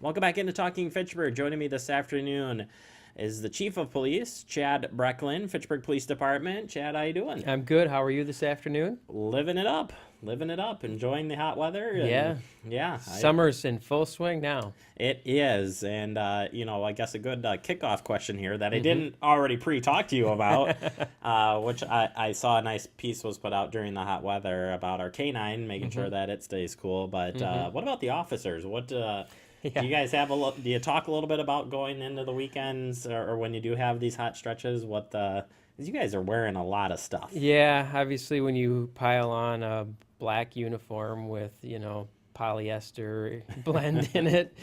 Welcome back into Talking Fitchburg. Joining me this afternoon is the Chief of Police, Chad Brecklin, Fitchburg Police Department. Chad, how you doing? I'm good. How are you this afternoon? Living it up, enjoying the hot weather. And Summer's in full swing now. it is. And, I guess a good kickoff question here that I didn't already pre-talk to you about, which I saw a nice piece was put out during the hot weather about our K9, making sure that it stays cool. But what about the officers? Do you guys have do you talk a little bit about going into the weekends or when you do have these hot stretches? Because you guys are wearing a lot of stuff. Yeah, obviously when you pile on a black uniform with, polyester blend in it,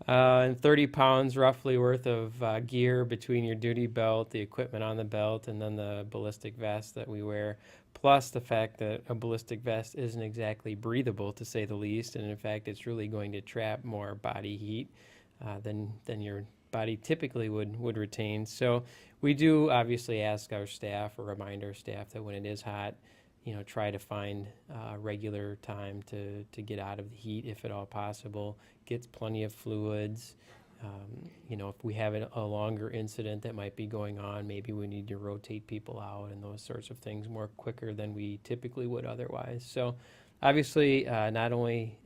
and 30 pounds roughly worth of gear between your duty belt, the equipment on the belt, and then the ballistic vest that we wear, plus the fact that a ballistic vest isn't exactly breathable, to say the least, and in fact it's really going to trap more body heat than your body typically would retain. So we do obviously ask our staff or remind our staff that when it is hot, try to find regular time to get out of the heat if at all possible, get plenty of fluids. If we have a longer incident that might be going on, maybe we need to rotate people out and those sorts of things more quicker than we typically would otherwise. So obviously, not only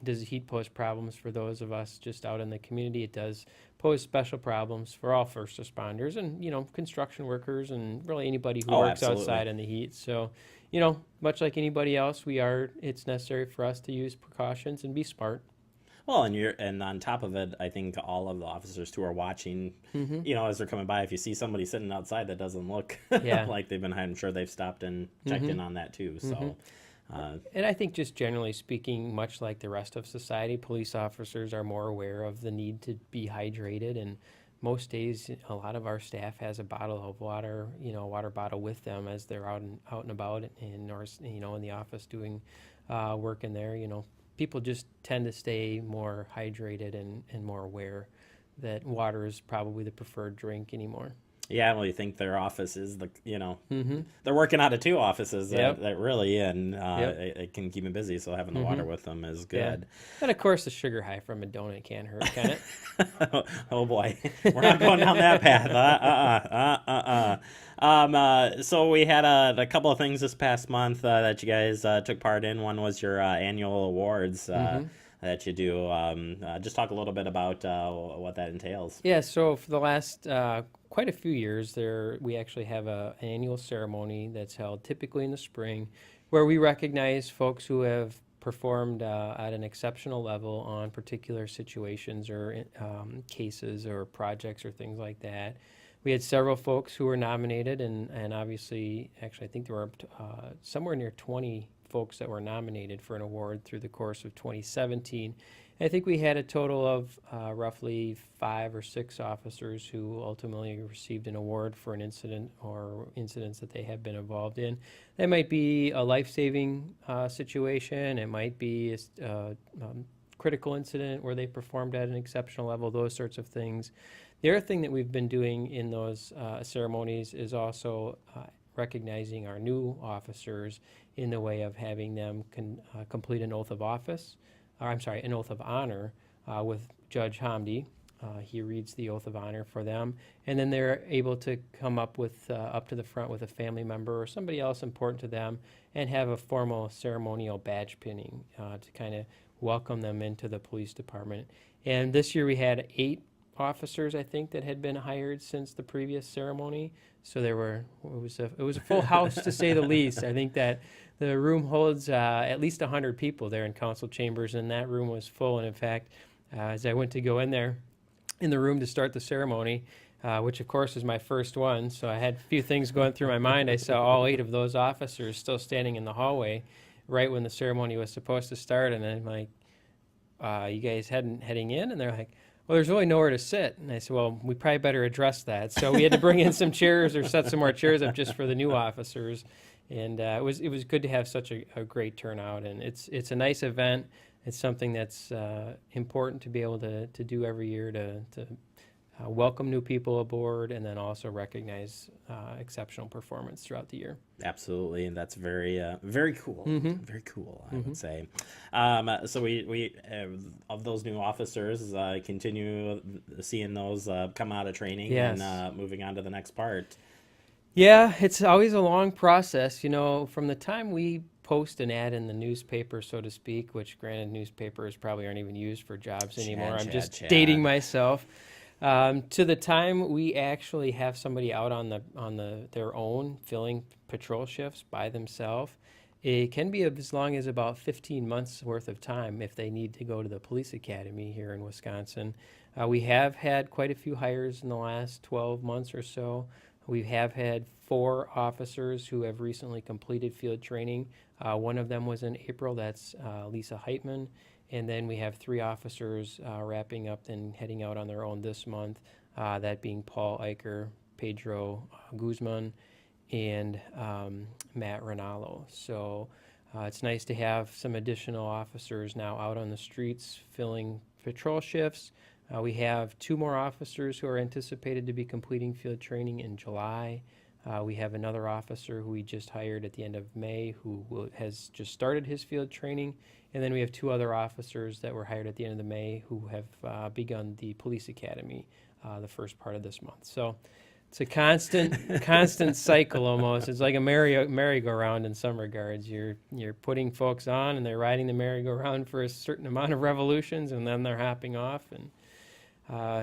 does the heat pose problems for those of us just out in the community, it does pose special problems for all first responders and, construction workers and really anybody who works outside in the heat. So, much like anybody else, it's necessary for us to use precautions and be smart. Well, and on top of it, I think all of the officers too are watching, as they're coming by. If you see somebody sitting outside that doesn't look like they've been hiding, I'm sure they've stopped and checked in on that too. So, and I think just generally speaking, much like the rest of society, police officers are more aware of the need to be hydrated. And most days, a lot of our staff has a bottle of water, a water bottle with them as they're out and about, or in the office doing work in there. People just tend to stay more hydrated and more aware that water is probably the preferred drink anymore. Yeah, well, you think their office is they're working out of two offices that really, and it can keep them busy, so having the water with them is good. Yeah. And of course, the sugar high from a donut can't hurt, can it? Oh boy, we're not going down that path. So we had a couple of things this past month that you guys took part in. One was your annual awards. That you do. Just talk a little bit about what that entails. Yeah, so for the last quite a few years, we actually have an annual ceremony that's held typically in the spring, where we recognize folks who have performed at an exceptional level on particular situations or cases or projects or things like that. We had several folks who were nominated, and obviously, actually, I think there were somewhere near 20 folks that were nominated for an award through the course of 2017. I think we had a total of roughly 5 or 6 officers who ultimately received an award for an incident or incidents that they have been involved in. That might be a life-saving situation. It might be a critical incident where they performed at an exceptional level, those sorts of things. The other thing that we've been doing in those ceremonies is also recognizing our new officers in the way of having them complete an oath of office, an oath of honor with Judge Hamdi. He reads the oath of honor for them, and then they're able to come up to the front with a family member or somebody else important to them and have a formal ceremonial badge pinning to kind of welcome them into the police department. And this year we had 8 officers, I think, that had been hired since the previous ceremony. So it was a full house to say the least. I think that the room holds at least 100 people there in council chambers, and that room was full. And in fact, as I went to go in there in the room to start the ceremony, which of course is my first one, so I had a few things going through my mind. I saw all 8 of those officers still standing in the hallway right when the ceremony was supposed to start, and I'm like, you guys heading in? And they're like, well, there's really nowhere to sit. And I said, well, we probably better address that. So we had to bring in some chairs or set some more chairs up just for the new officers. And it was good to have such a great turnout. And it's a nice event. It's something that's important to be able to do every year to welcome new people aboard, and then also recognize exceptional performance throughout the year. Absolutely, and that's very cool. Very cool, I would say. So we of those new officers, continue seeing those come out of training Yes. and moving on to the next part. Yeah, it's always a long process. From the time we post an ad in the newspaper, so to speak, which granted newspapers probably aren't even used for jobs anymore. I'm just dating myself. To the time we actually have somebody out on their own filling patrol shifts by themselves, it can be as long as about 15 months worth of time if they need to go to the police academy here in Wisconsin. We have had quite a few hires in the last 12 months or so. We have had 4 officers who have recently completed field training. One of them was in April. That's Lisa Heitman. And then we have 3 officers wrapping up and heading out on their own this month, that being Paul Eicher, Pedro Guzman, and Matt Rinaldo. So it's nice to have some additional officers now out on the streets filling patrol shifts. We have 2 more officers who are anticipated to be completing field training in July. We have another officer who we just hired at the end of May who has just started his field training. And then we have 2 other officers that were hired at the end of May who have begun the police academy the first part of this month. So it's a constant cycle almost. It's like a merry-go-round in some regards. You're putting folks on and they're riding the merry-go-round for a certain amount of revolutions and then they're hopping off. And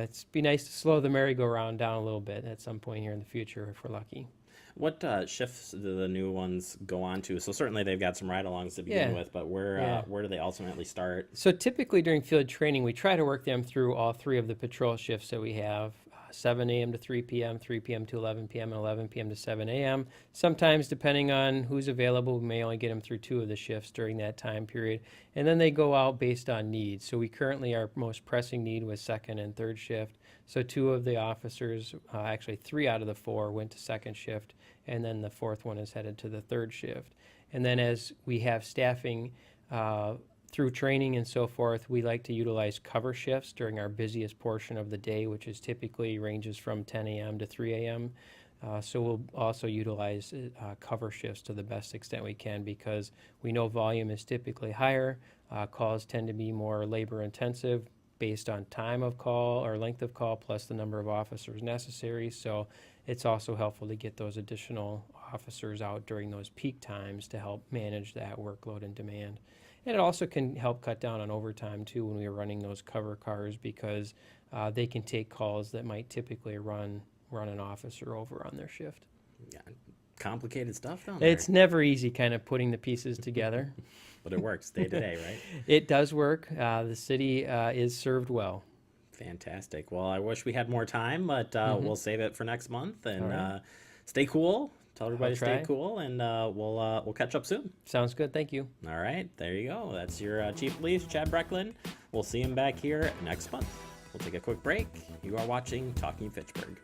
it's be nice to slow the merry-go-round down a little bit at some point here in the future if we're lucky. What shifts do the new ones go on to? So certainly they've got some ride-alongs to begin with, but where do they ultimately start? So typically during field training, we try to work them through all 3 of the patrol shifts that we have. 7 a.m. to 3 p.m., 3 p.m. to 11 p.m., and 11 p.m. to 7 a.m. Sometimes, depending on who's available, we may only get them through 2 of the shifts during that time period. And then they go out based on needs. So we currently, our most pressing need was 2nd and 3rd shift. So 2 of the officers, actually 3 out of the 4 went to 2nd shift, and then the 4th one is headed to the 3rd shift. And then as we have staffing through training and so forth, we like to utilize cover shifts during our busiest portion of the day, which is typically ranges from 10 a.m. to 3 a.m. So we'll also utilize cover shifts to the best extent we can because we know volume is typically higher. Calls tend to be more labor intensive based on time of call or length of call plus the number of officers necessary. So it's also helpful to get those additional officers out during those peak times to help manage that workload and demand. And it also can help cut down on overtime, too, when we're running those cover cars because they can take calls that might typically run an officer over on their shift. Yeah, complicated stuff down there. It's never easy kind of putting the pieces together. But it works day to day, right? It does work. The city is served well. Fantastic. Well, I wish we had more time, but we'll save it for next month. And stay cool. Tell everybody to stay cool, and we'll catch up soon. Sounds good. Thank you. All right. There you go. That's your Chief of Police, Chad Brecklin. We'll see him back here next month. We'll take a quick break. You are watching Talking Fitchburg.